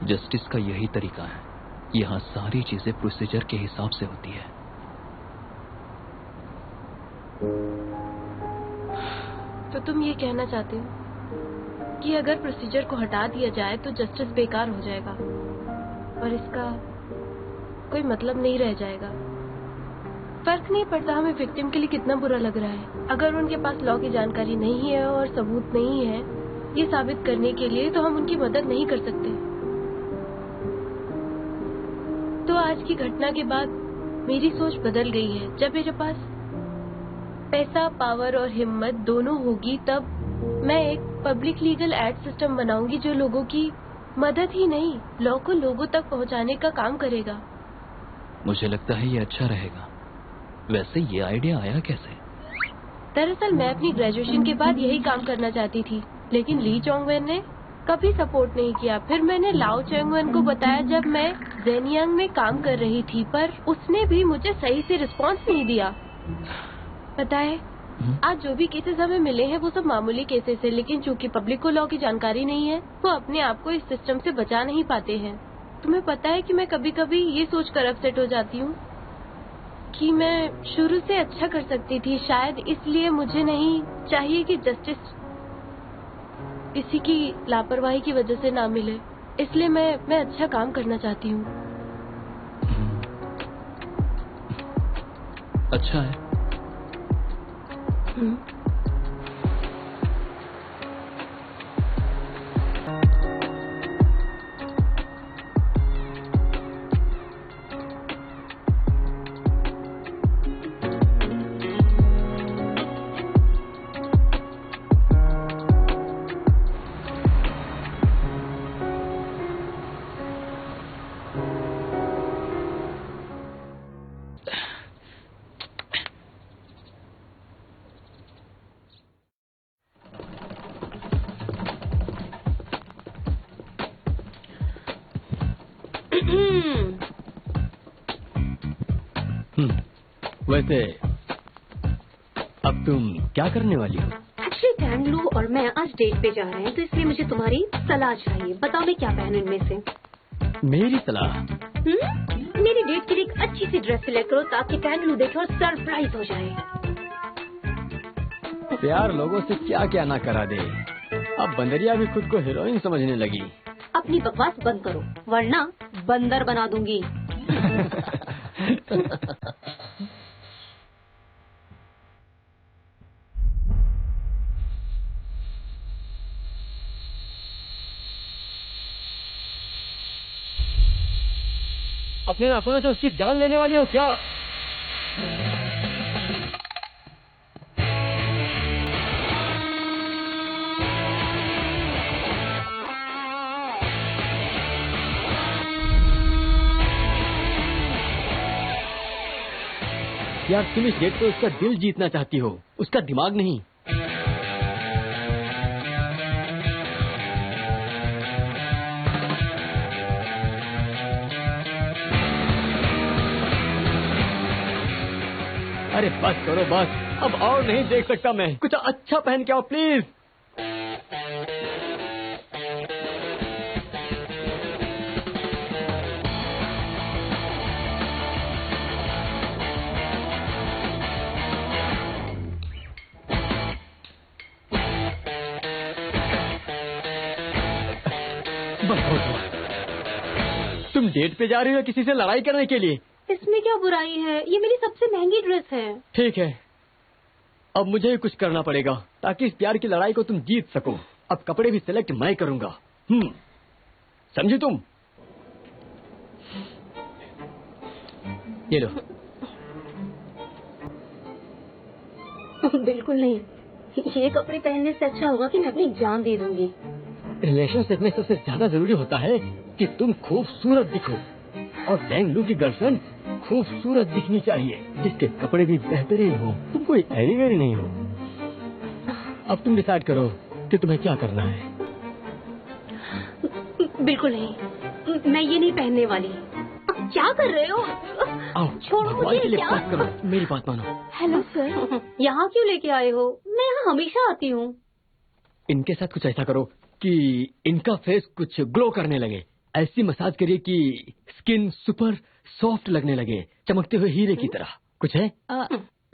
Justice का यही तरीका है। यहाँ सारी चीजें प्रोसीजर के हिसाब से होती है। तो तुम ये कहना चाहते हो कि अगर प्रोसीजर को हटा दिया जाए तो जस्टिस बेकार हो जाएगा और इसका कोई मतलब नहीं रह जाएगा। फर्क नहीं पड़ता हमें विक्टिम के लिए कितना बुरा लग रहा है। अगर उनके पास लॉ की जानकारी नहीं है और सबूत नहीं है ये साबित करने के लिए, तो हम उनकी मदद नहीं कर सकते। तो आज की घटना के बाद मेरी सोच बदल गई है। जब मेरे पास पैसा, पावर और हिम्मत दोनों होगी, तब मैं एक पब्लिक लीगल एड सिस्टम बनाऊंगी जो लोगों की मदद ही नहीं, लॉ को लोगों तक पहुंचाने का काम करेगा। मुझे लगता है ये अच्छा रहेगा। वैसे ये आइडिया आया कैसे? दरअसल मैं अपनी ग्रेजुएशन के बाद यही काम करना चाहती थी, लेकिन ली चोंगवेन ने कभी सपोर्ट नहीं किया। फिर मैंने लाओ चोंगवेन को बताया जब मैं जेनियांग में काम कर रही थी, पर उसने भी मुझे सही से रिस्पांस नहीं दिया। पता है, आज जो भी केसेस हमें मिले हैं वो सब मामूली केसेस है, लेकिन चूंकि पब्लिक को लॉ की जानकारी नहीं है वो अपने आप को इस सिस्टम से बचा नहीं पाते हैं। तुम्हें पता है कि मैं कभी कभी ये सोचकर अपसेट हो जाती हूँ कि मैं शुरू से अच्छा कर सकती थी। शायद इसलिए मुझे नहीं चाहिए कि जस्टिस किसी की लापरवाही की वजह से ना मिले। इसलिए मैं अच्छा काम करना चाहती हूँ। अच्छा है। वैसे अब तुम क्या करने वाली हो? एक्चुअली टैंगलू और मैं आज डेट पे जा रहे हैं, तो इसलिए मुझे तुम्हारी सलाह चाहिए। बताओ मैं क्या पहनूं इनमें से? मेरी सलाह? मेरी डेट के लिए एक अच्छी सी ड्रेस सिलेक्ट करो ताकि टैंगलू देखे और सरप्राइज हो जाए। प्यार लोगों से क्या क्या ना करा दे। अब बंदरिया भी खुद को हीरोइन समझने लगी। अपनी बकवास बंद करो वरना बंदर बना दूंगी। अपने आंखों से उसकी जान लेने वाली हो क्या? यार तुम इस डेट पे उसका दिल जीतना चाहती हो, उसका दिमाग नहीं। अरे बस करो बस, अब और नहीं देख सकता मैं। कुछ अच्छा पहन के आओ प्लीज। तुम डेट पे जा रही हो किसी से लड़ाई करने के लिए? इसमें क्या बुराई है, ये मेरी सबसे महंगी ड्रेस है। ठीक है, अब मुझे कुछ करना पड़ेगा ताकि इस प्यार की लड़ाई को तुम जीत सको। अब कपड़े भी सिलेक्ट मैं करूंगा। समझी तुम? ये लो। बिल्कुल नहीं, ये कपड़े पहनने से अच्छा होगा कि मैं अपनी जान दे दूंगी। रिलेशनशिप में सबसे ज्यादा जरूरी होता है कि तुम खूबसूरत दिखो, और टैंगलू की गर्लफ्रेंड खूबसूरत दिखनी चाहिए, जिसके कपड़े भी बेहतरीन हो, कोई एरी वेरी नहीं हो। अब तुम डिसाइड करो कि तुम्हें क्या करना है। बिल्कुल नहीं, मैं ये नहीं पहनने वाली। क्या कर रहे हो? आओ, छोड़ो मुझे। क्या बात करो, मेरी बात मानो। हेलो सर, यहाँ क्यों लेके आए हो? मैं यहाँ हमेशा आती हूँ। इनके साथ कुछ ऐसा करो कि इनका फेस कुछ ग्लो करने लगे। ऐसी मसाज करिए कि स्किन सुपर सॉफ्ट लगने लगे, चमकते हुए हीरे की तरह। कुछ है?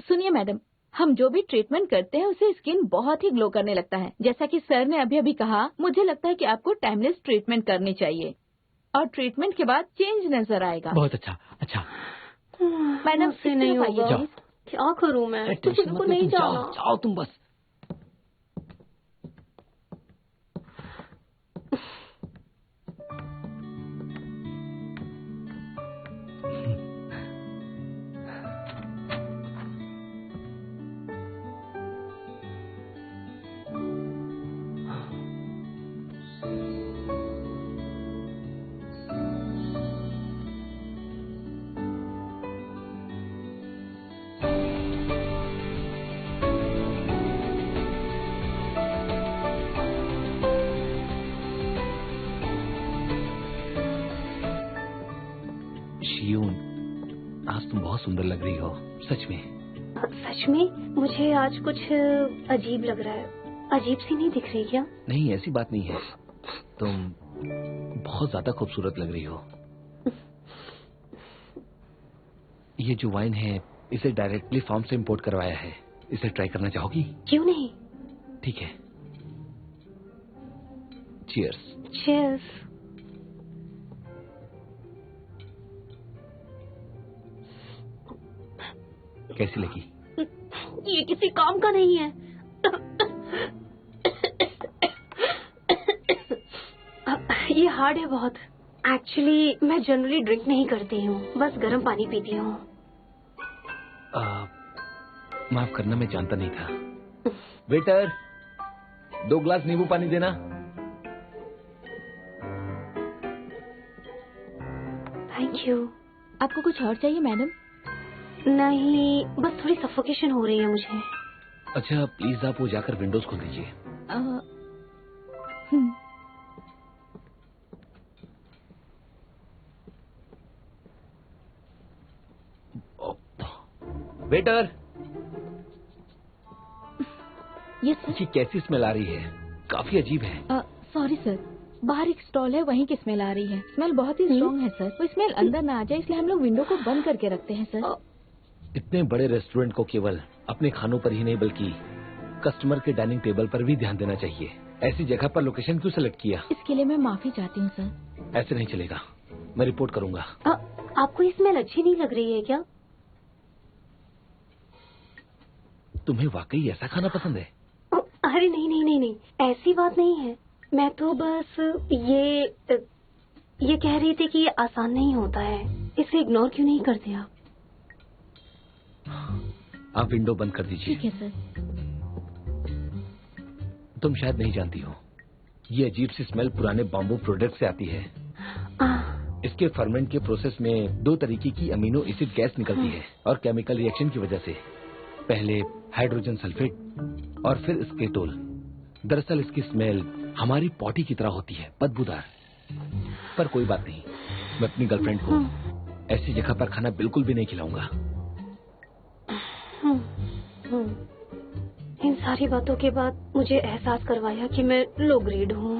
सुनिए मैडम, हम जो भी ट्रीटमेंट करते हैं उससे स्किन बहुत ही ग्लो करने लगता है। जैसा कि सर ने अभी अभी कहा, मुझे लगता है कि आपको टाइमलेस ट्रीटमेंट करनी चाहिए और ट्रीटमेंट के बाद चेंज नजर आएगा। बहुत अच्छा। अच्छा मैडम से नहीं होगा। जाओ। क्या करूं मैं? टेंशन मत लो, नहीं तुम जाना। जाओ तुम बस। शियून, आज तुम बहुत सुंदर लग रही हो, सच में। सच में? मुझे आज कुछ अजीब लग रहा है। अजीब सी नहीं दिख रही क्या? नहीं, ऐसी बात नहीं है, तुम बहुत ज्यादा खूबसूरत लग रही हो। ये जो वाइन है, इसे डायरेक्टली फार्म से इंपोर्ट करवाया है। इसे ट्राई करना चाहोगी? क्यों नहीं? ठीक है, चीयर्स। चीयर्स। कैसी लगी? ये किसी काम का नहीं है। ये हार्ड है बहुत। एक्चुअली मैं जनरली ड्रिंक नहीं करती हूँ, बस गर्म पानी पीती हूँ। माफ करना, मैं जानता नहीं था। वेटर, 2 ग्लास नींबू पानी देना। Thank you. आपको कुछ और चाहिए मैडम? नहीं, बस थोड़ी सफोकेशन हो रही है मुझे। अच्छा, प्लीज आप वो जाकर विंडोज खोल दीजिए। Waiter, yes sir. ये कैसी स्मेल आ रही है? काफी अजीब है। सॉरी सर, बाहर एक स्टॉल है, वहीं की स्मेल आ रही है। स्मेल बहुत ही स्ट्रॉन्ग है सर। वो स्मेल अंदर ना आ जाए इसलिए हम लोग विंडो को बंद करके रखते हैं सर। इतने बड़े रेस्टोरेंट को केवल अपने खानों पर ही नहीं बल्कि कस्टमर के डाइनिंग टेबल पर भी ध्यान देना चाहिए। ऐसी जगह पर लोकेशन क्यों सेलेक्ट किया? इसके लिए मैं माफी चाहती हूँ सर। ऐसे नहीं चलेगा, मैं रिपोर्ट करूंगा। आपको ये स्मेल अच्छी नहीं लग रही है क्या? तुम्हें वाकई ऐसा खाना पसंद है? अरे नहीं नहीं नहीं नहीं, ऐसी बात नहीं है। मैं तो बस ये कह रही थी कि ये आसान नहीं होता है, इसे इग्नोर क्यों नहीं करते आप? आप विंडो बंद कर दीजिए। ठीक है सर। तुम शायद नहीं जानती हो, ये अजीब सी स्मेल पुराने बाम्बू प्रोडक्ट से आती है। इसके फर्मेंट के प्रोसेस में 2 तरीके की अमीनो एसिड गैस निकलती है और केमिकल रिएक्शन की वजह से पहले हाइड्रोजन सल्फेट और फिर स्केटोल। दरअसल इसकी स्मेल हमारी पॉटी की तरह होती है, बदबूदार। पर कोई बात नहीं, मैं अपनी गर्लफ्रेंड को ऐसी जगह पर खाना बिल्कुल भी नहीं खिलाऊंगा। इन सारी बातों के बाद मुझे एहसास करवाया कि मैं लो ग्रेड हूँ।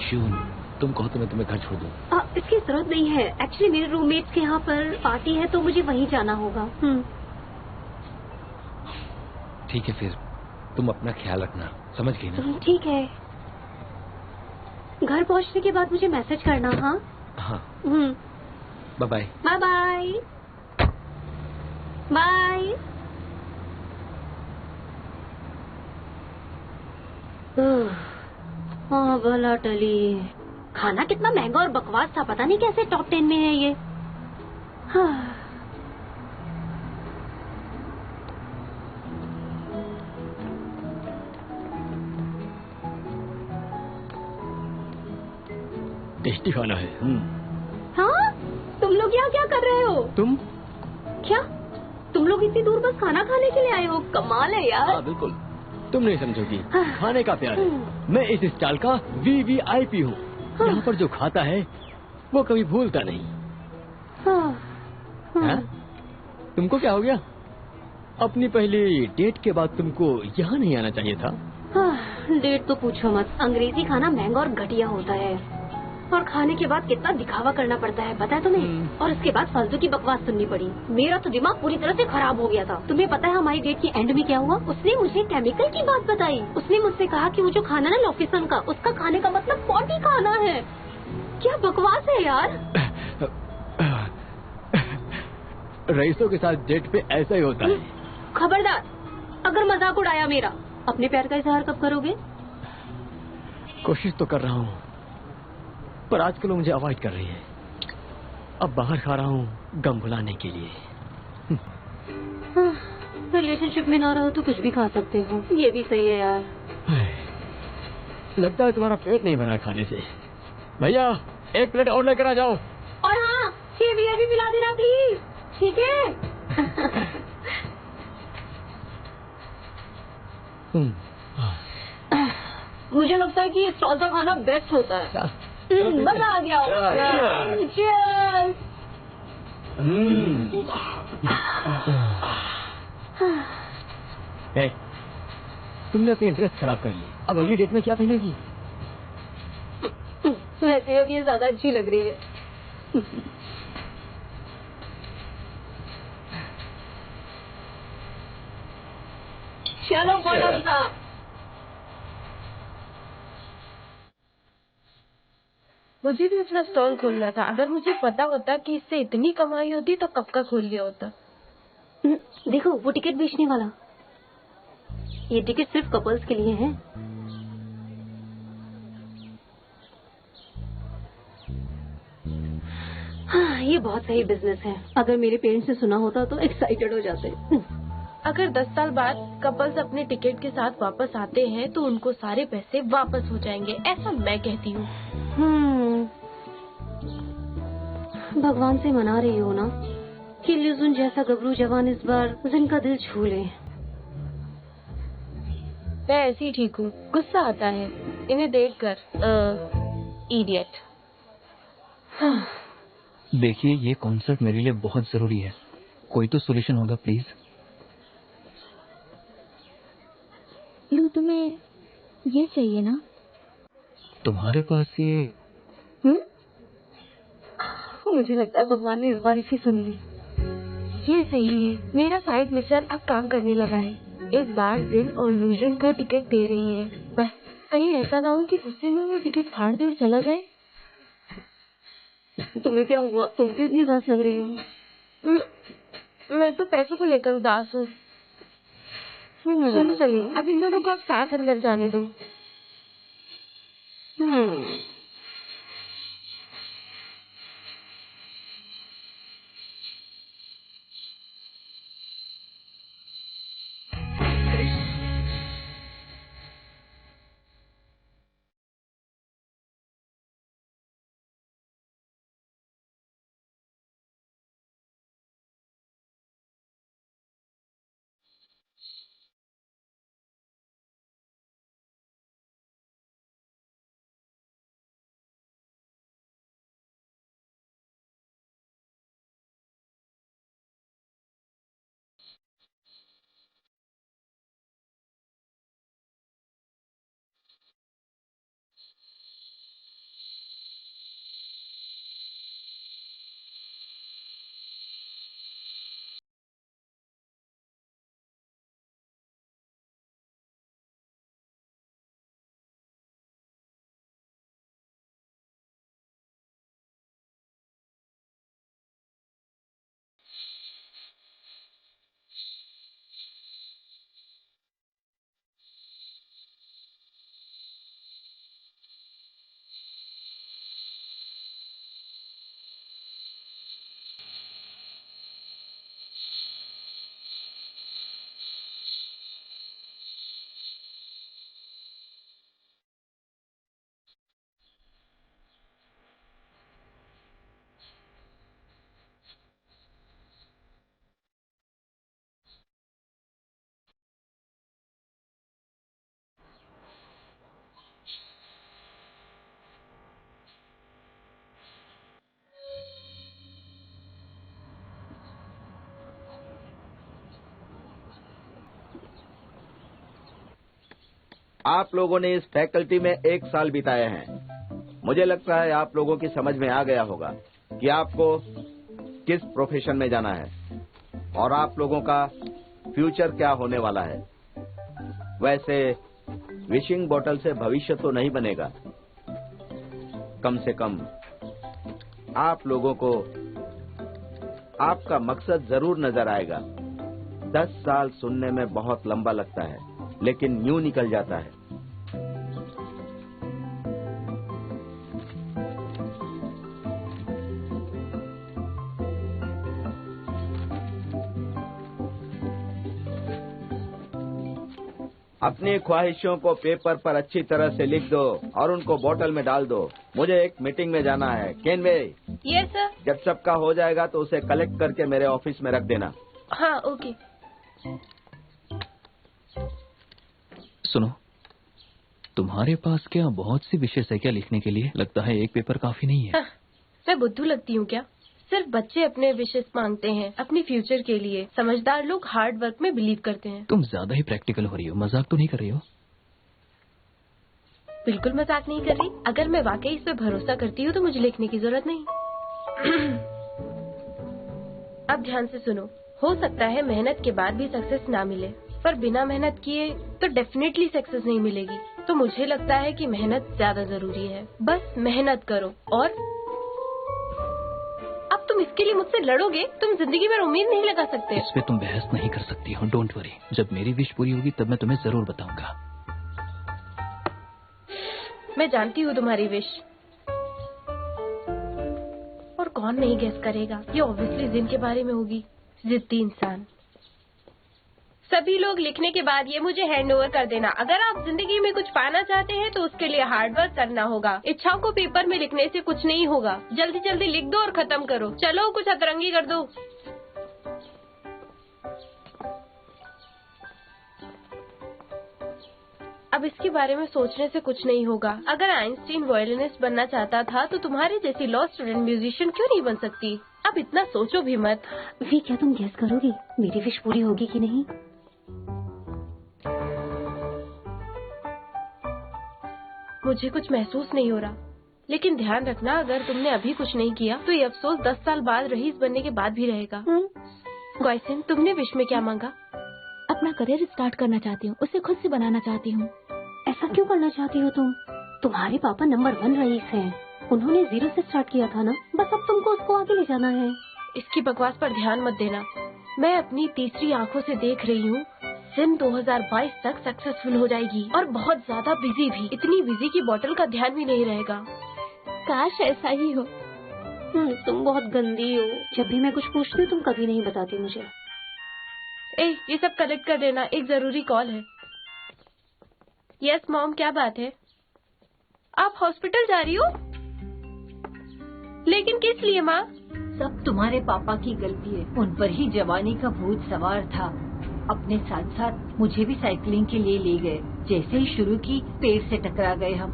शिवन, तुम कहो तो मैं तुम्हें घर छोड़ दूं। इसकी जरूरत नहीं है। एक्चुअली मेरे रूममेट्स के यहाँ पर पार्टी है तो मुझे वहीं जाना होगा। ठीक है, फिर तुम अपना ख्याल रखना, समझ गई ना? ठीक है। घर पहुँचने के बाद मुझे मैसेज करना। हाँ हाँ, bye bye. Bye bye bye. हाँ भला टली। खाना कितना महंगा और बकवास था, पता नहीं कैसे टॉप 10 में है ये। हाँ। टेस्टी खाना है। हाँ, तुम लोग यहाँ क्या कर रहे हो? तुम क्या तुम लोग इतनी दूर बस खाना खाने के लिए आए हो? कमाल है यार। हाँ बिल्कुल, तुम नहीं समझोगी। खाने का प्यार है। मैं इस स्टॉल का VVIP हूँ। यहाँ पर जो खाता है वो कभी भूलता नहीं। हाँ? तुमको क्या हो गया? अपनी पहली डेट के बाद तुमको यहाँ नहीं आना चाहिए था। डेट तो पूछो मत। अंग्रेजी खाना महंगा और घटिया होता है, और खाने के बाद कितना दिखावा करना पड़ता है पता है तुम्हें। और उसके बाद फालतू की बकवास सुननी पड़ी। मेरा तो दिमाग पूरी तरह से खराब हो गया था। तुम्हें पता है हमारी डेट की एंड में क्या हुआ? उसने मुझे केमिकल की बात बताई। उसने मुझसे कहा कि वो जो खाना ना लॉफिसन का, उसका खाने का मतलब पॉटी खाना है। क्या बकवास है यार। रईसों के साथ डेट पे ऐसा ही होता है। खबरदार, अगर मजाक उड़ाया मेरा। अपने प्यार का इजहार कब करोगे? कोशिश तो कर रहा हूँ, पर आजकल वो मुझे अवॉइड कर रही है। अब बाहर खा रहा हूँ गम भुलाने के लिए। रिलेशनशिप में ना रहो तो कुछ भी खा सकते हो, ये भी सही है यार। लगता है तुम्हारा पेट नहीं भरा खाने से। भैया 1 प्लेट और लेकर आ जाओ। और हाँ, ये बियर भी पिला देना प्लीज, ठीक है? मुझे लगता है कि ये स्टॉल का खाना बेस्ट होता है। मजा आ गया। Cheers! Hey, तुमने अपनी ड्रेस खराब कर ली। अब अगली डेट में क्या पहनेगी? वैसे अब ये ज्यादा अच्छी लग रही है। चलो बड़ा सा। मुझे भी अपना स्टॉल खोलना था। अगर मुझे पता होता कि इससे इतनी कमाई होती तो कब का खोल लिया होता। देखो वो टिकट बेचने वाला। ये टिकट सिर्फ कपल्स के लिए है। हाँ, ये बहुत सही बिजनेस है। अगर मेरे पेरेंट्स ने सुना होता तो एक्साइटेड हो जाते। अगर 10 साल बाद कपल्स अपने टिकट के साथ वापस आते हैं तो उनको सारे पैसे वापस हो जाएंगे, ऐसा मैं कहती हूँ। भगवान से मना रही हो ना कि लिजुन जैसा गबरू जवान इस बार जिनका दिल छू ले। मैं ऐसे ही ठीक हूँ। गुस्सा आता है इन्हें देखकर। इडियट। देखिए ये कॉन्सर्ट मेरे लिए बहुत जरूरी है, कोई तो सोल्यूशन होगा प्लीज। लू तुम्हें ये चाहिए ना? तुम्हारे पास ये मुझे लगता है भगवान ने इस बार इसे सुन ली। ये सही है, मेरा साइड मिशन अब काम करने लगा है। इस बार जिन और लूजन को टिकट दे रही है। बस कहीं ऐसा ना हो कि गुस्से में वो टिकट फाड़ दे और चला जाए। तुम्हें क्या हुआ? तुम भी इतनी उदास लग रही हो। मैं तो पैसों को लेकर उदास हूँ। चलो चलिए, अब इन दोनों को अब साथ अंदर जाने दो। आप लोगों ने इस फैकल्टी में 1 साल बिताए हैं। मुझे लगता है आप लोगों की समझ में आ गया होगा कि आपको किस प्रोफेशन में जाना है और आप लोगों का फ्यूचर क्या होने वाला है। वैसे विशिंग बॉटल से भविष्य तो नहीं बनेगा, कम से कम आप लोगों को आपका मकसद जरूर नजर आएगा। 10 साल सुनने में बहुत लंबा लगता है, लेकिन यूं निकल जाता है। अपनी ख्वाहिशों को पेपर पर अच्छी तरह से लिख दो और उनको बोतल में डाल दो। मुझे एक मीटिंग में जाना है। केनवे। Yes sir. जब सबका हो जाएगा तो उसे कलेक्ट करके मेरे ऑफिस में रख देना। हाँ ओके। सुनो, तुम्हारे पास क्या बहुत सी विशेष है क्या लिखने के लिए? लगता है एक पेपर काफी नहीं है। हाँ, मैं बुद्धू लगती हूँ क्या? सिर्फ बच्चे अपने विशेष मांगते हैं अपनी फ्यूचर के लिए। समझदार लोग हार्ड वर्क में बिलीव करते हैं। तुम ज्यादा ही प्रैक्टिकल हो रही हो, मजाक तो नहीं कर रही हो? बिल्कुल मजाक नहीं कर रही। अगर मैं वाकई इस पे भरोसा करती हूँ तो मुझे लिखने की जरूरत नहीं। अब ध्यान से सुनो। हो सकता है मेहनत के बाद भी सक्सेस ना मिले, पर बिना मेहनत किए तो डेफिनेटली सक्सेस नहीं मिलेगी। तो मुझे लगता है कि मेहनत ज्यादा जरूरी है। बस मेहनत करो। और अब तुम इसके लिए मुझसे लड़ोगे? तुम जिंदगी में उम्मीद नहीं लगा सकते। इस पे तुम बहस नहीं कर सकती हो। डोंट वरी, जब मेरी विश पूरी होगी तब मैं तुम्हें जरूर बताऊंगा। मैं जानती हूँ तुम्हारी विश, और कौन नहीं गेस करेगा। ये ऑब्वियसली जिन के बारे में होगी। जिद्दी इंसान। सभी लोग लिखने के बाद ये मुझे हैंड ओवर कर देना। अगर आप जिंदगी में कुछ पाना चाहते हैं तो उसके लिए हार्ड वर्क करना होगा। इच्छाओं को पेपर में लिखने से कुछ नहीं होगा। जल्दी जल्दी लिख दो और खत्म करो। चलो कुछ अतरंगी कर दो। अब इसके बारे में सोचने से कुछ नहीं होगा। अगर आइंस्टीन वायलिनिस्ट बनना चाहता था तो तुम्हारी जैसी लॉ स्टूडेंट म्यूजिशियन क्यों नहीं बन सकती? अब इतना सोचो भी मत। वी, क्या तुम गेस करोगी मेरी विश पूरी होगी कि नहीं? मुझे कुछ महसूस नहीं हो रहा, लेकिन ध्यान रखना अगर तुमने अभी कुछ नहीं किया तो ये अफसोस 10 साल बाद रईस बनने के बाद भी रहेगा। गॉयसन, तुमने विश में क्या मांगा? अपना करियर स्टार्ट करना चाहती हूँ, उसे खुद से बनाना चाहती हूँ। ऐसा क्यों करना चाहती हो तुम? तुम्हारे पापा नंबर 1 रईस हैं। उन्होंने 0 से स्टार्ट किया था ना। बस अब तुमको उसको आगे ले जाना है। इसकी बकवास पर ध्यान मत देना। मैं अपनी तीसरी आंखों से देख रही हूँ सिम 2022 तक सक्सेसफुल हो जाएगी और बहुत ज्यादा बिजी भी। इतनी बिजी कि बॉटल का ध्यान भी नहीं रहेगा। काश ऐसा ही हो। तुम बहुत गंदी हो। जब भी मैं कुछ पूछती हूँ तुम कभी नहीं बताती मुझे। ये सब कलेक्ट कर देना, एक जरूरी कॉल है। यस मॉम, क्या बात है? आप हॉस्पिटल जा रही हो? लेकिन किस लिए माँ? सब तुम्हारे पापा की गलती है। उन पर ही जवानी का भूत सवार था। अपने साथ साथ मुझे भी साइकिलिंग के लिए ले गए। जैसे ही शुरू की पेड़ से टकरा गए हम।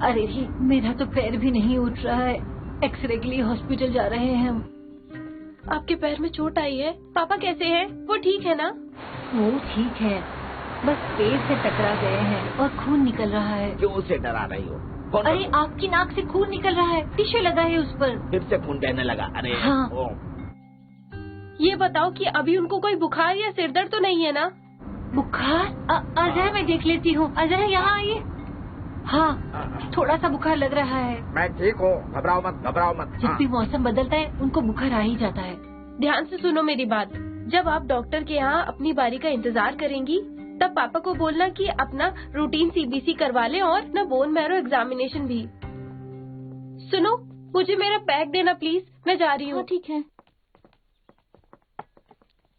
अरे रे, मेरा तो पैर भी नहीं उठ रहा है। एक्सरे के लिए हॉस्पिटल जा रहे हैं हम। आपके पैर में चोट आई है? पापा कैसे हैं? वो ठीक है ना? वो ठीक है, बस पेड़ से टकरा गए हैं और खून निकल रहा है। क्यों उसे डरा रही हो? अरे आपकी नाक से खून निकल रहा है। टिश्यू लगा है उस पर। फिर से खून बहने लगा। अरे हाँ। ये बताओ कि अभी उनको कोई बुखार या सिर दर्द तो नहीं है ना? बुखार? अजय, मैं देख लेती हूँ। अजय यहाँ आइए। हाँ, थोड़ा सा बुखार लग रहा है। मैं ठीक हूँ, घबराओ मत, घबराओ मत। जब भी मौसम बदलता है उनको बुखार आ ही जाता है। ध्यान से सुनो मेरी बात। जब आप डॉक्टर के यहाँ अपनी बारी का इंतजार करेंगी तब पापा को बोलना कि अपना रूटीन सीबीसी करवा लें और अपना बोन मैरो एग्जामिनेशन भी। सुनो, मुझे मेरा बैग देना प्लीज, मैं जा रही हूँ। ठीक है।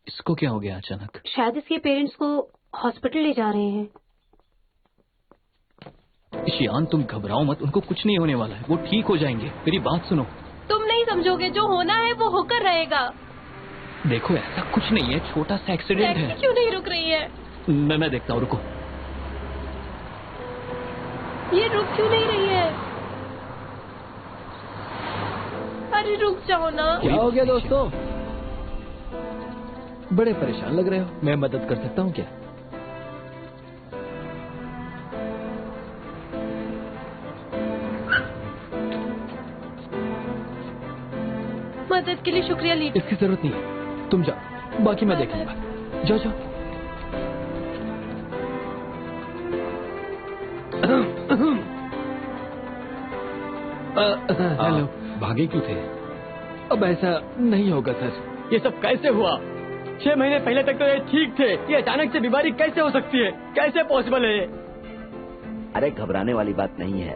इसको क्या हो गया अचानक? शायद इसके पेरेंट्स को हॉस्पिटल ले जा रहे हैं। ईशान, तुम घबराओ मत, उनको कुछ नहीं होने वाला है। वो ठीक हो जाएंगे। मेरी बात सुनो। तुम नहीं समझोगे, जो होना है वो होकर रहेगा। देखो, ऐसा कुछ नहीं है, छोटा सा एक्सीडेंट है। क्यों नहीं रुक रही है? मैं देखता हूँ, रुको। ये रुक क्यों नहीं रही है? अरे रुक जाओ ना। क्या हो गया दोस्तों? बड़े परेशान लग रहे हो। मैं मदद कर सकता हूँ क्या? मदद के लिए शुक्रिया ली। इसकी जरूरत नहीं है, तुम जाओ, बाकी मैं देख लूंगा। जाओ जाओ। हेलो। भागे क्यों थे? अब ऐसा नहीं होगा सर। ये सब कैसे हुआ? 6 महीने पहले तक तो ये ठीक थे, ये अचानक से बीमारी कैसे हो सकती है? कैसे पॉसिबल है ये? अरे घबराने वाली बात नहीं है।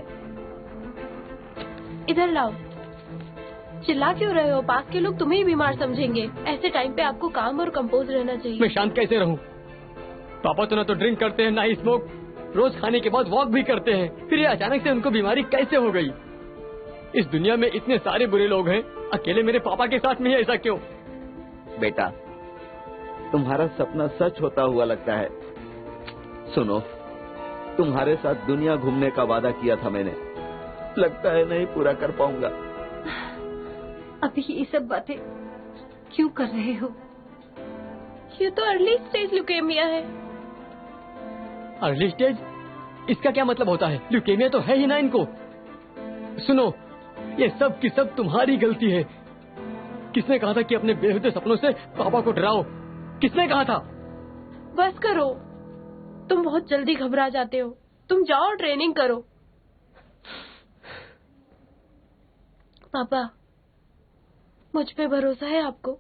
इधर लाओ। चिल्ला क्यों रहे हो? पास के लोग तुम्हें ही बीमार समझेंगे। ऐसे टाइम पे आपको काम और कंपोज रहना चाहिए। मैं शांत कैसे रहूं? पापा तो ना तो ड्रिंक करते हैं ना ही स्मोक, रोज खाने के बाद वॉक भी करते हैं। फिर ये अचानक से उनको बीमारी कैसे हो गई? इस दुनिया में इतने सारे बुरे लोग हैं, अकेले मेरे पापा के साथ में ही ऐसा क्यों? बेटा, तुम्हारा सपना सच होता हुआ लगता है। सुनो, तुम्हारे साथ दुनिया घूमने का वादा किया था मैंने, लगता है नहीं पूरा कर पाऊंगा। अभी ये सब बातें क्यों कर रहे हो? ये तो अर्ली स्टेज ल्यूकेमिया है। Early stage? इसका क्या मतलब होता है? ल्यूकेमिया तो है ही ना इनको। सुनो, ये सब की सब तुम्हारी गलती है। किसने कहा था कि अपने बेहुदे सपनों से पापा को डराओ? किसने कहा था? बस करो, तुम बहुत जल्दी घबरा जाते हो। तुम जाओ और ट्रेनिंग करो। पापा, मुझ पे भरोसा है आपको?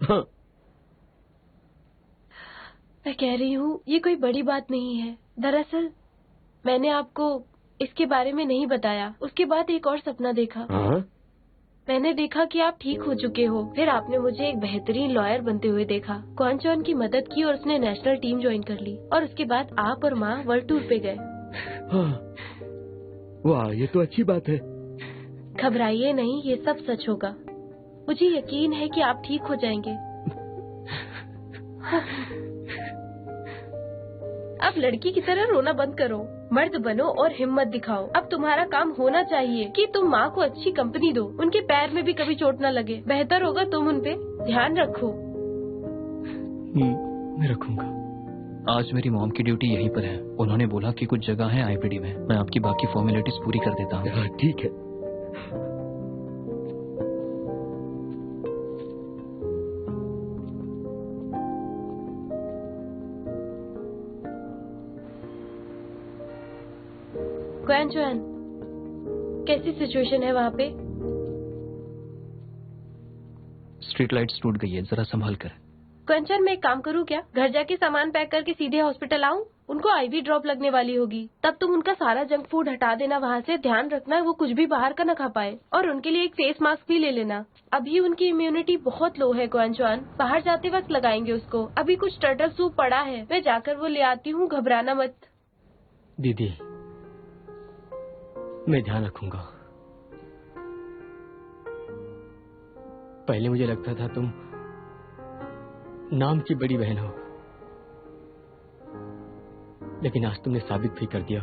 हाँ। मैं कह रही हूँ ये कोई बड़ी बात नहीं है। दरअसल मैंने आपको इसके बारे में नहीं बताया। उसके बाद एक और सपना देखा। हाँ? मैंने देखा कि आप ठीक हो चुके हो। फिर आपने मुझे एक बेहतरीन लॉयर बनते हुए देखा। क्वान चॉन की मदद की और उसने नेशनल टीम ज्वाइन कर ली। और उसके बाद आप और माँ वर्ल्ड टूर पे गए। हाँ। वाह, ये तो अच्छी बात है। घबराइए नहीं, ये सब सच होगा। मुझे यकीन है कि आप ठीक हो जाएंगे। अब लड़की की तरह रोना बंद करो, मर्द बनो और हिम्मत दिखाओ। अब तुम्हारा काम होना चाहिए कि तुम माँ को अच्छी कंपनी दो, उनके पैर में भी कभी चोट न लगे। बेहतर होगा तुम उन पे ध्यान रखो। मैं रखूंगा। आज मेरी मॉम की ड्यूटी यहीं पर है। उन्होंने बोला कि कुछ जगह है आईपीडी में। मैं आपकी बाकी फॉर्मेलिटीज पूरी कर देता हूँ। हाँ, ठीक है। क्वान चॉन, कैसी सिचुएशन है वहाँ पे? स्ट्रीट लाइट्स टूट गई है, जरा संभाल कर। क्वान चॉन, मैं एक काम करूँ क्या? घर जाके सामान पैक करके सीधे हॉस्पिटल आऊँ? उनको आईवी ड्रॉप लगने वाली होगी। तब तुम उनका सारा जंक फूड हटा देना वहाँ से। ध्यान रखना वो कुछ भी बाहर का न खा पाए। और उनके लिए एक फेस मास्क भी ले लेना। अभी उनकी इम्यूनिटी बहुत लो है क्वान चॉन। बाहर जाते वक्त लगाएंगे उसको। अभी कुछ टर्टल सूप पड़ा है, मैं जाकर वो ले आती हूँ। घबराना मत। दीदी, मैं ध्यान रखूंगा। पहले मुझे लगता था तुम नाम की बड़ी बहन हो, लेकिन आज तुमने साबित भी कर दिया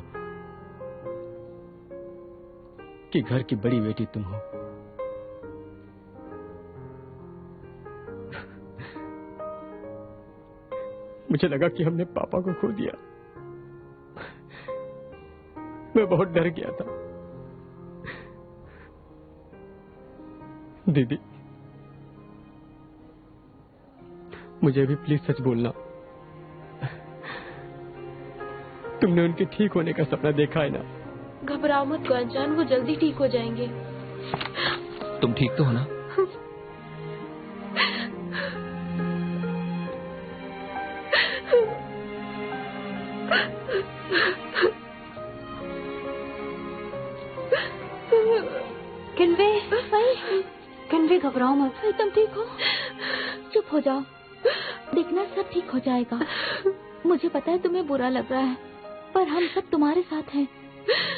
कि घर की बड़ी बेटी तुम हो। मुझे लगा कि हमने पापा को खो दिया। मैं बहुत डर गया था। दीदी, मुझे भी प्लीज सच बोलना। तुमने उनके ठीक होने का सपना देखा है ना? घबराओ मत क्वान चॉन, वो जल्दी ठीक हो जाएंगे। तुम ठीक तो हो ना? कन्वे, घबराओ मत। तुम ठीक हो? चुप हो जाओ, देखना सब ठीक हो जाएगा। मुझे पता है तुम्हें बुरा लग रहा है, पर हम सब तुम्हारे साथ हैं।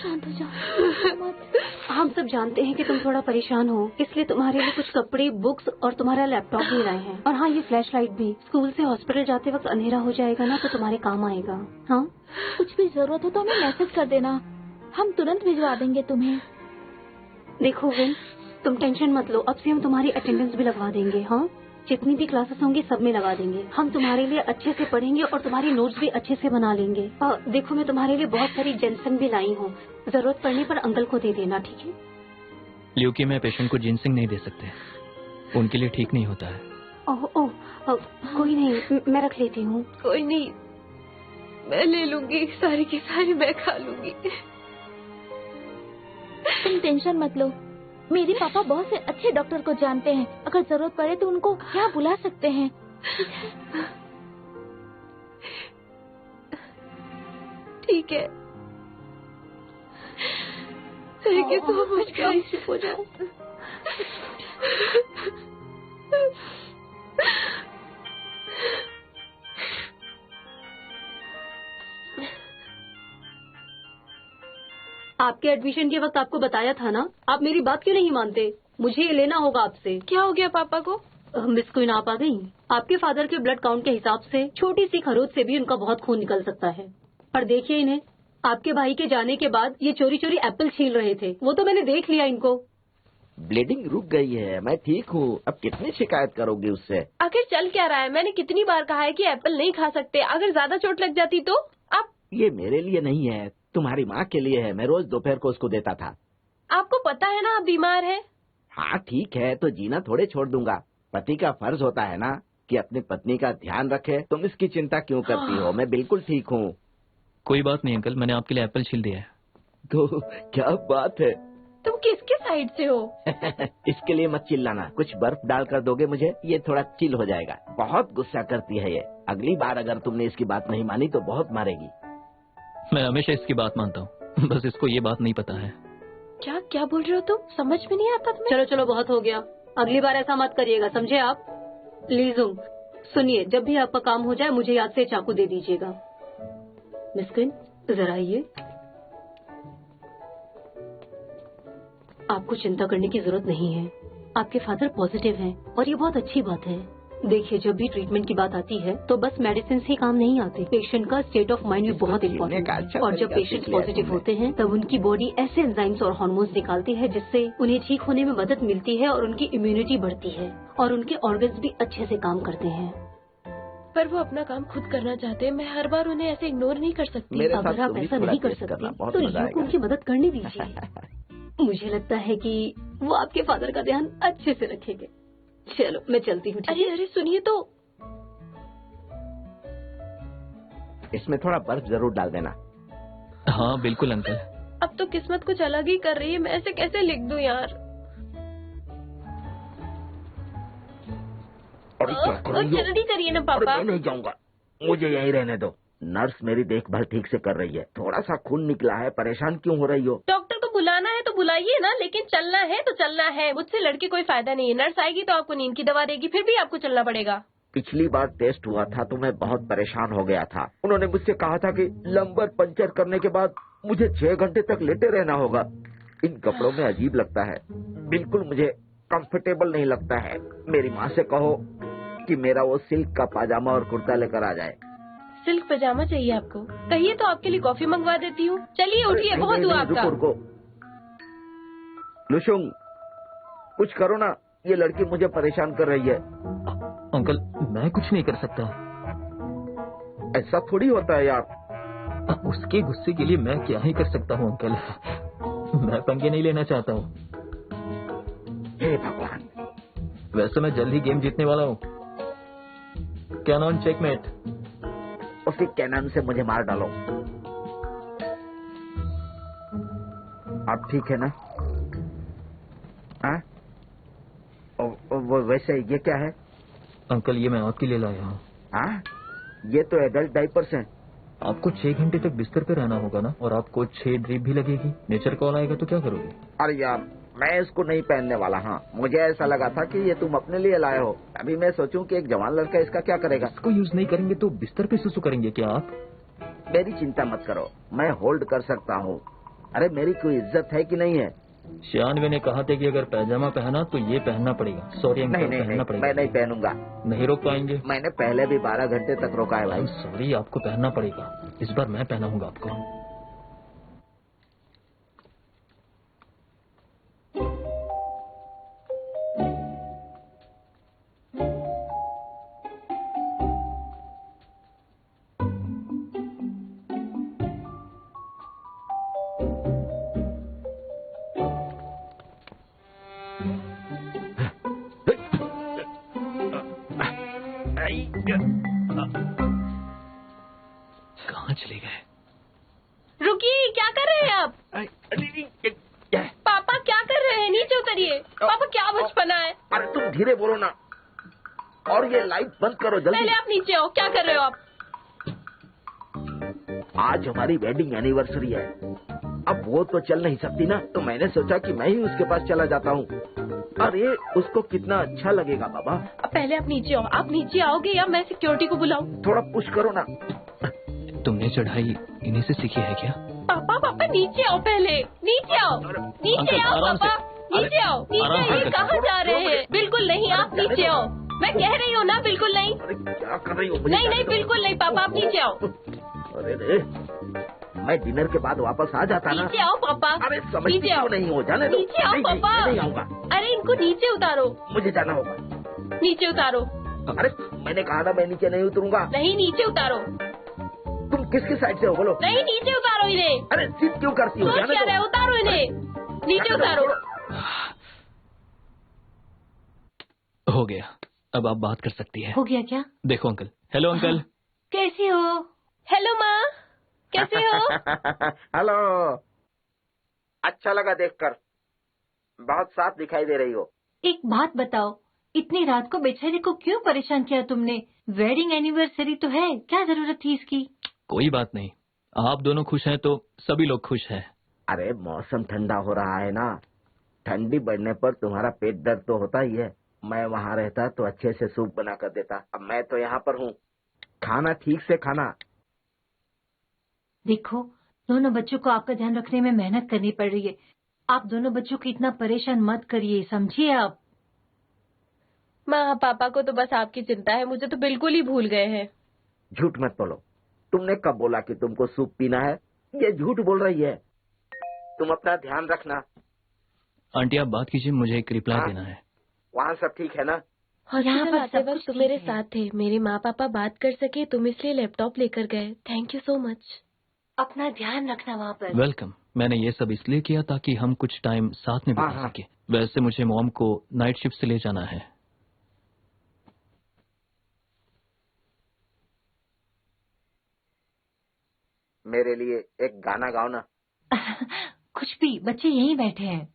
शांत हो जाओ मत। हम सब जानते हैं कि तुम थोड़ा परेशान हो, इसलिए तुम्हारे लिए कुछ कपड़े, बुक्स और तुम्हारा लैपटॉप भी लाए हैं। और हाँ, ये फ्लैश लाइट भी। स्कूल से हॉस्पिटल जाते वक्त अंधेरा हो जाएगा ना, तो तुम्हारे काम आएगा। हाँ, कुछ भी जरूरत हो तो हमें मैसेज कर देना, हम तुरंत भिजवा देंगे तुम्हें। देखो विन, तुम टेंशन मत लो। अब से हम तुम्हारी अटेंडेंस भी लगवा देंगे। हाँ, जितनी भी क्लासेस होंगी सब में लगा देंगे। हम तुम्हारे लिए अच्छे से पढ़ेंगे और तुम्हारी नोट्स भी अच्छे से बना लेंगे। देखो, मैं तुम्हारे लिए बहुत सारी जेंसन भी लाई हूँ। जरूरत पड़ने पर अंकल को दे देना, ठीक है? ल्यूकीमिया पेशेंट को जिनसिंग नहीं दे सकते, उनके लिए ठीक नहीं होता है। कोई नहीं, मैं रख लेती हूँ। कोई नहीं, मैं ले लूंगी, सारी की सारी मैं खा लूंगी। तुम टेंशन मत लो, मेरे पापा बहुत से अच्छे डॉक्टर को जानते हैं, अगर जरूरत पड़े तो उनको यहाँ बुला सकते हैं। ठीक है, thank you so much guys. हो जाओ। आपके एडमिशन के वक्त आपको बताया था ना, आप मेरी बात क्यों नहीं मानते? मुझे ये लेना होगा आपसे। क्या हो गया पापा को? मिस क्वीन आप आ गई। आपके फादर के ब्लड काउंट के हिसाब से छोटी सी खरोच से भी उनका बहुत खून निकल सकता है। पर देखिए इन्हें, आपके भाई के जाने के बाद ये चोरी चोरी एप्पल छील रहे थे, वो तो मैंने देख लिया इनको। ब्लीडिंग रुक गई है, मैं ठीक हूँ। अब कितनी शिकायत करोगी उससे? आखिर चल क्या रहा है? मैंने कितनी बार कहा है कि एप्पल नहीं खा सकते, अगर ज्यादा चोट लग जाती तो? आप ये मेरे लिए नहीं है, तुम्हारी माँ के लिए है। मैं रोज दोपहर को उसको देता था। आपको पता है ना आप बीमार है। हाँ ठीक है, तो जीना थोड़े छोड़ दूंगा। पति का फर्ज होता है ना कि अपनी पत्नी का ध्यान रखे। तुम इसकी चिंता क्यों करती हो? मैं बिल्कुल ठीक हूँ। कोई बात नहीं अंकल, मैंने आपके लिए एप्पल छील दिया है। तो क्या बात है? तुम किसके साइड से हो? इसके लिए मत चिल्लाना, कुछ बर्फ डाल कर दोगे मुझे? ये थोड़ा चिल हो जाएगा। बहुत गुस्सा करती है ये। अगली बार अगर तुमने इसकी बात नहीं मानी तो बहुत मारेगी। मैं हमेशा इसकी बात मानता हूँ, बस इसको ये बात नहीं पता है। क्या क्या बोल रहे हो तुम? समझ में नहीं आता तुम्हें? चलो चलो बहुत हो गया, अगली बार ऐसा मत करिएगा, समझे आप? लीजुंग सुनिए, जब भी आपका काम हो जाए मुझे याद से चाकू दे दीजिएगा। मिस क्वीन जरा आइए। आपको चिंता करने की जरूरत नहीं है, आपके फादर पॉजिटिव हैं और ये बहुत अच्छी बात है। देखिए जब भी ट्रीटमेंट की बात आती है तो बस मेडिसिन से काम नहीं आते, पेशेंट का स्टेट ऑफ माइंड भी बहुत इम्पोर्टेंट है। और जब पेशेंट पॉजिटिव होते हैं तब उनकी बॉडी ऐसे एंजाइम्स और हार्मोन्स निकालती है जिससे उन्हें ठीक होने में मदद मिलती है और उनकी इम्यूनिटी बढ़ती है और उनके ऑर्गन्स भी अच्छे से काम करते हैं। पर वो अपना काम खुद करना चाहते हैं, मैं हर बार उन्हें ऐसे इग्नोर नहीं कर सकती। अगर आप ऐसा नहीं कर सकती तो ल्यू को उनकी मदद करने दीजिए। मुझे लगता है कि वो आपके फादर का ध्यान अच्छे से रखेंगे। चलो मैं चलती हूँ। अरे अरे सुनिए तो, इसमें थोड़ा बर्फ जरूर डाल देना। हाँ बिल्कुल अंकल। अब तो किस्मत कुछ अलग ही कर रही है, मैं ऐसे कैसे लिख दूं यार? जल्दी करिए ना पापा। मैं नहीं जाऊंगा, मुझे यहीं रहने दो। नर्स मेरी देखभाल ठीक से कर रही है। थोड़ा सा खून निकला है, परेशान क्यों हो रही हो? डॉक्टर को बुलाना है तो बुलाइए ना, लेकिन चलना है तो चलना है। मुझसे लड़के कोई फायदा नहीं है। नर्स आएगी तो आपको नींद की दवा देगी, फिर भी आपको चलना पड़ेगा। पिछली बार टेस्ट हुआ था तो मैं बहुत परेशान हो गया था। उन्होंने मुझसे कहा था कि लंबर पंचर करने के बाद मुझे 6 घंटे तक लेटे रहना होगा। इन कपड़ों में अजीब लगता है, बिल्कुल मुझे कंफर्टेबल नहीं लगता है। मेरी माँ से कहो कि मेरा वो सिल्क का पाजामा और कुर्ता लेकर आ जाए। सिल्क पजामा चाहिए आपको? कहिए तो आपके लिए कॉफी मंगवा देती हूँ। चलिए उठिए, बहुत हुआ आपका। रुको लुशुंग, कुछ करो ना, ये लड़की मुझे परेशान कर रही है। अंकल मैं कुछ नहीं कर सकता। ऐसा थोड़ी होता है यार। उसके गुस्से के लिए मैं क्या ही कर सकता हूँ अंकल। मैं पंगे नहीं लेना चाहता हूँ। हे भगवान। वैसे मैं जल्द ही गेम जीतने वाला हूँ। Cannon checkmate. उसी कैनन से मुझे मार डालो। आप ठीक है ना? हाँ? वो वैसे ये क्या है? अंकल ये मैं आपके लिए लाया हूँ। हाँ? ये तो एडल्ट डाइपर्स हैं। आपको 6 घंटे तक बिस्तर पे रहना होगा ना, और आपको 6 ड्रिप भी लगेगी। नेचर कॉल आएगा तो क्या करोगे? अरे यार मैं इसको नहीं पहनने वाला। हाँ मुझे ऐसा लगा था कि ये तुम अपने लिए लाए हो। अभी मैं सोचूं कि एक जवान लड़का इसका क्या करेगा। इसको यूज नहीं करेंगे तो बिस्तर पे सुसु करेंगे क्या आप? मेरी चिंता मत करो, मैं होल्ड कर सकता हूँ। अरे मेरी कोई इज्जत है कि नहीं है? शियानवे ने कहा था कि अगर पैजामा पहना तो ये पहनना पड़ेगा। सॉरी अंकल, पहनना पड़ेगा। मैं नहीं पहनूंगा। नहीं रोक पाएंगे? मैंने पहले भी 12 घंटे तक रोका है भाई। सॉरी, आपको पहनना पड़ेगा। इस बार मैं पहनाऊंगा आपको। कहाँ चले गए? रुकिए, क्या कर रहे हैं आप? पापा क्या कर रहे हैं? नीचे उतरिए। पापा क्या बचपना है। अरे तुम धीरे बोलो ना, और ये लाइट बंद करो जल्दी। पहले आप नीचे आओ। क्या कर रहे हो आप? आज हमारी वेडिंग एनिवर्सरी है, अब वो तो चल नहीं सकती ना, तो मैंने सोचा कि मैं ही उसके पास चला जाता हूँ। अरे उसको कितना अच्छा लगेगा बाबा। अब पहले आप नीचे आओ। आप नीचे आओगे या मैं सिक्योरिटी को बुलाऊं? थोड़ा पुश करो ना। तुमने चढ़ाई इन्हीं से सीखी है क्या? पापा पापा नीचे आओ, पहले नीचे आओ। नीचे आओ पापा, नीचे आओ। नीचे ये कहाँ जा रहे हैं? बिल्कुल नहीं, आप नीचे आओ। मैं कह रही हूँ ना, बिल्कुल नहीं। अरे क्या कर रही हो? नहीं नहीं, बिल्कुल नहीं पापा, आप नीचे आओ। अरे मैं डिनर के बाद वापस आ जाता ना। नीचे आओ पापा। अरे समझती क्यों नहीं हो? जाने दो। नीचे आओ पापा। नहीं आऊंगा। अरे इनको नीचे उतारो। मुझे जाना होगा। नीचे उतारो। अरे मैंने कहा था मैं नीचे नहीं उतरूंगा। नहीं, नीचे उतारो। तुम किसकी साइड से हो बोलो? नहीं, नीचे उतारो इन्हें। अरे जिद क्यों करती हो? सोच क्या रहे? उतारो इन्हें, नीचे उतारो। हो गया, अब आप बात कर सकती है। हो गया क्या? देखो अंकल। Hello uncle. कैसी हो? हेलो माँ, कैसे हो? हेलो, अच्छा लगा देखकर, बहुत साफ दिखाई दे रही हो। एक बात बताओ, इतनी रात को बेचारे को क्यों परेशान किया तुमने? वेडिंग एनिवर्सरी तो है, क्या जरूरत थी इसकी? कोई बात नहीं, आप दोनों खुश हैं तो सभी लोग खुश हैं। अरे मौसम ठंडा हो रहा है ना, ठंडी बढ़ने पर तुम्हारा पेट दर्द तो होता ही है। मैं वहाँ रहता तो अच्छे से सूप बना कर देता, अब मैं तो यहाँ पर हूँ। खाना ठीक से खाना। देखो, दोनों बच्चों को आपका ध्यान रखने में मेहनत करनी पड़ रही है। आप दोनों बच्चों को इतना परेशान मत करिए, समझिए आप। माँ पापा को तो बस आपकी चिंता है, मुझे तो बिल्कुल ही भूल गए हैं। झूठ मत बोलो, तुमने कब बोला कि तुमको सूप पीना है? ये झूठ बोल रही है। तुम अपना ध्यान रखना। आंटी आप बात कीजिए, मुझे एक रिप्लाई देना है। वहाँ सब ठीक है ना? हॉस्पिटल आते वक्त तुम मेरे साथ थे, मेरे माँ पापा बात कर सके, तुम इसलिए लैपटॉप लेकर गए। Thank you so much. अपना ध्यान रखना वहाँ पर। वेलकम। मैंने ये सब इसलिए किया ताकि हम कुछ टाइम साथ में बिता सके। वैसे मुझे मॉम को नाइट शिफ्ट से ले जाना है। मेरे लिए एक गाना गाओ ना। कुछ भी, बच्चे यहीं बैठे हैं।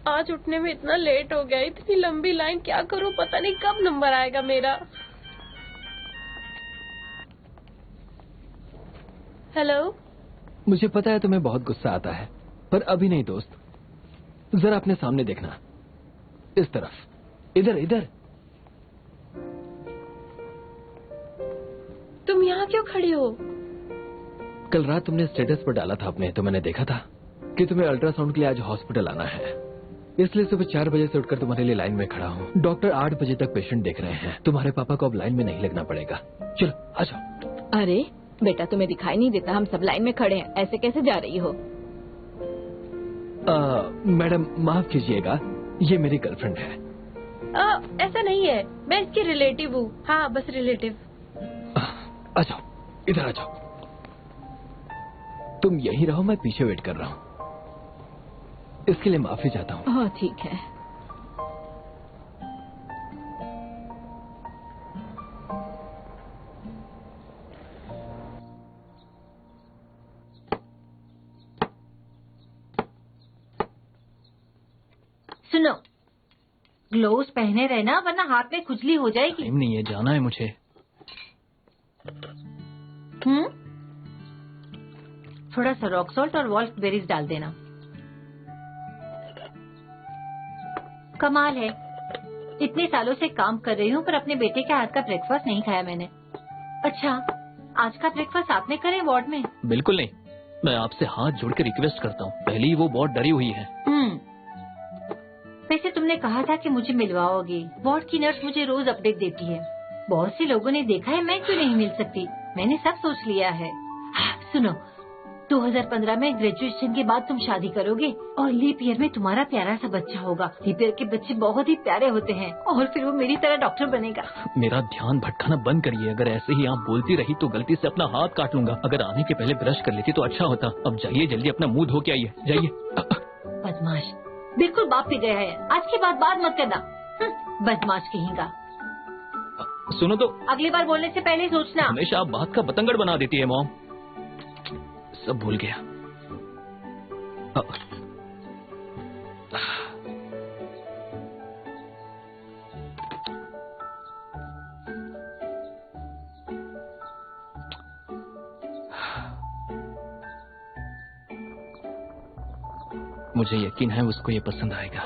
आज उठने में इतना लेट हो गया, इतनी लंबी लाइन, क्या करूं? पता नहीं कब नंबर आएगा मेरा। हेलो। मुझे पता है तुम्हें बहुत गुस्सा आता है, पर अभी नहीं दोस्त। जरा अपने सामने देखना, इस तरफ, इधर इधर। तुम यहाँ क्यों खड़ी हो? कल रात तुमने स्टेटस पर डाला था अपने, तो मैंने देखा था कि तुम्हें अल्ट्रासाउंड के लिए आज हॉस्पिटल आना है, इसलिए सुबह 4 बजे से उठकर तुम्हारे लिए लाइन में खड़ा हूँ। डॉक्टर 8 बजे तक पेशेंट देख रहे हैं। तुम्हारे पापा को अब लाइन में नहीं लगना पड़ेगा। चलो आ जाओ। अरे बेटा, तुम्हें दिखाई नहीं देता? हम सब लाइन में खड़े हैं, ऐसे कैसे जा रही हो? मैडम माफ कीजिएगा, ये मेरी गर्लफ्रेंड है। ऐसा नहीं है, मैं इसकी रिलेटिव हूँ। हाँ, बस रिलेटिव। आ जाओ, इधर आ जाओ। तुम यहीं रहो, मैं पीछे वेट कर रहा हूँ। इसके लिए माफी चाहता हूँ। हाँ ठीक है। सुनो, ग्लोव्स पहने रहना वरना हाथ में खुजली हो जाएगी। टाइम नहीं है, जाना है मुझे। थोड़ा सा रॉक सॉल्ट और वॉल्फ बेरीज डाल देना। कमाल है, इतने सालों से काम कर रही हूँ पर अपने बेटे के हाथ का ब्रेकफास्ट नहीं खाया मैंने। अच्छा, आज का ब्रेकफास्ट आपने करे वार्ड में? बिल्कुल नहीं, मैं आपसे हाथ जोड़ के रिक्वेस्ट करता हूँ, पहले ही वो बहुत डरी हुई है। वैसे तुमने कहा था कि मुझे मिलवाओगी। वार्ड की नर्स मुझे रोज अपडेट देती है। बहुत से लोगों ने देखा है, मैं क्यों नहीं मिल सकती? मैंने सब सोच लिया है। सुनो, 2015 में ग्रेजुएशन के बाद तुम शादी करोगे और लीप ईयर में तुम्हारा प्यारा सा बच्चा होगा। लीप ईयर के बच्चे बहुत ही प्यारे होते हैं और फिर वो मेरी तरह डॉक्टर बनेगा। मेरा ध्यान भटकाना बंद करिए, अगर ऐसे ही आप बोलती रही तो गलती से अपना हाथ काट लूंगा। अगर आने के पहले ब्रश कर लेती तो अच्छा होता। अब जाइए, जल्दी अपना मुंह धो के आइए, जाइए। बदमाश, बिल्कुल बाप पे गया है। आज के बाद बात मत करना। बदमाश कहेगा। सुनो तो, अगली बार बोलने से पहले सोचना। हमेशा आप बात का बतंगड़ बना देती है मॉम। सब भूल गया। मुझे यकीन है उसको ये पसंद आएगा।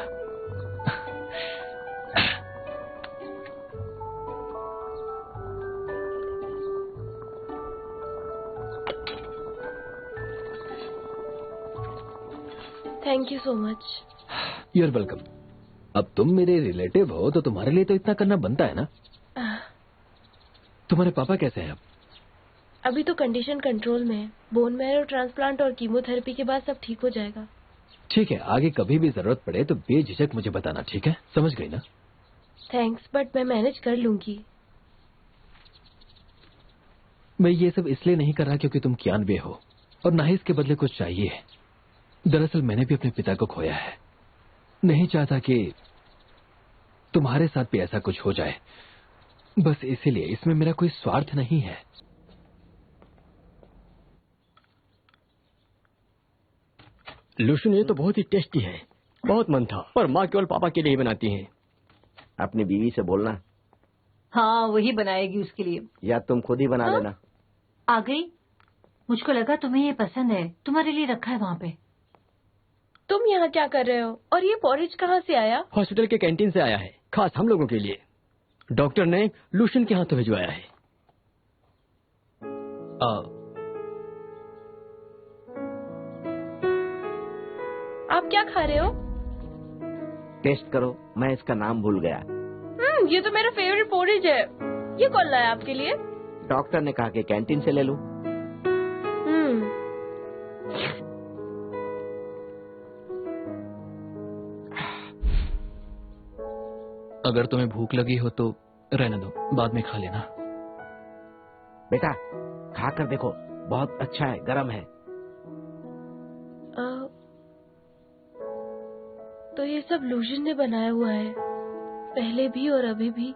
Thank you so much. You are welcome. अब तुम मेरे रिलेटिव हो तो तुम्हारे लिए तो इतना करना बनता है ना। तुम्हारे पापा कैसे हैं अब? अभी तो कंडीशन कंट्रोल में है। बोन मैरो ट्रांसप्लांट और कीमोथेरेपी के बाद सब ठीक हो जाएगा। ठीक है, आगे कभी भी जरूरत पड़े तो बेझिझक मुझे बताना, ठीक है? समझ गई ना? थैंक्स, बट मैं मैनेज कर लूंगी। मैं ये सब इसलिए नहीं कर रहा क्योंकि तुम कियानवे हो और ना ही इसके बदले कुछ चाहिए। दरअसल मैंने भी अपने पिता को खोया है। नहीं चाहता कि तुम्हारे साथ भी ऐसा कुछ हो जाए, बस इसीलिए। इसमें मेरा कोई स्वार्थ नहीं है। लूशन, ये तो बहुत ही टेस्टी है। बहुत मन था, पर माँ केवल पापा के लिए ही बनाती हैं। अपनी बीवी से बोलना। हाँ, वही बनाएगी उसके लिए। या तुम खुद ही बना लेना। आ गई? मुझको लगा तुम्हें ये पसंद है, तुम्हारे लिए रखा है वहाँ पे। तुम यहाँ क्या कर रहे हो? और ये पॉरेज कहाँ से आया? हॉस्पिटल के कैंटीन से आया है, खास हम लोगों के लिए। डॉक्टर ने लूशन के हाथों भिजवाया है। आप क्या खा रहे हो? टेस्ट करो, मैं इसका नाम भूल गया। ये तो मेरा फेवरेट पोरेज है। ये कौन लाया आपके लिए? डॉक्टर ने कहा कि कैंटीन से ले लूं। अगर तुम्हें भूख लगी हो तो रहने दो, बाद में खा लेना। बेटा खा कर देखो, बहुत अच्छा है, गरम है। तो ये सब लूजन ने बनाया हुआ है, पहले भी और अभी भी।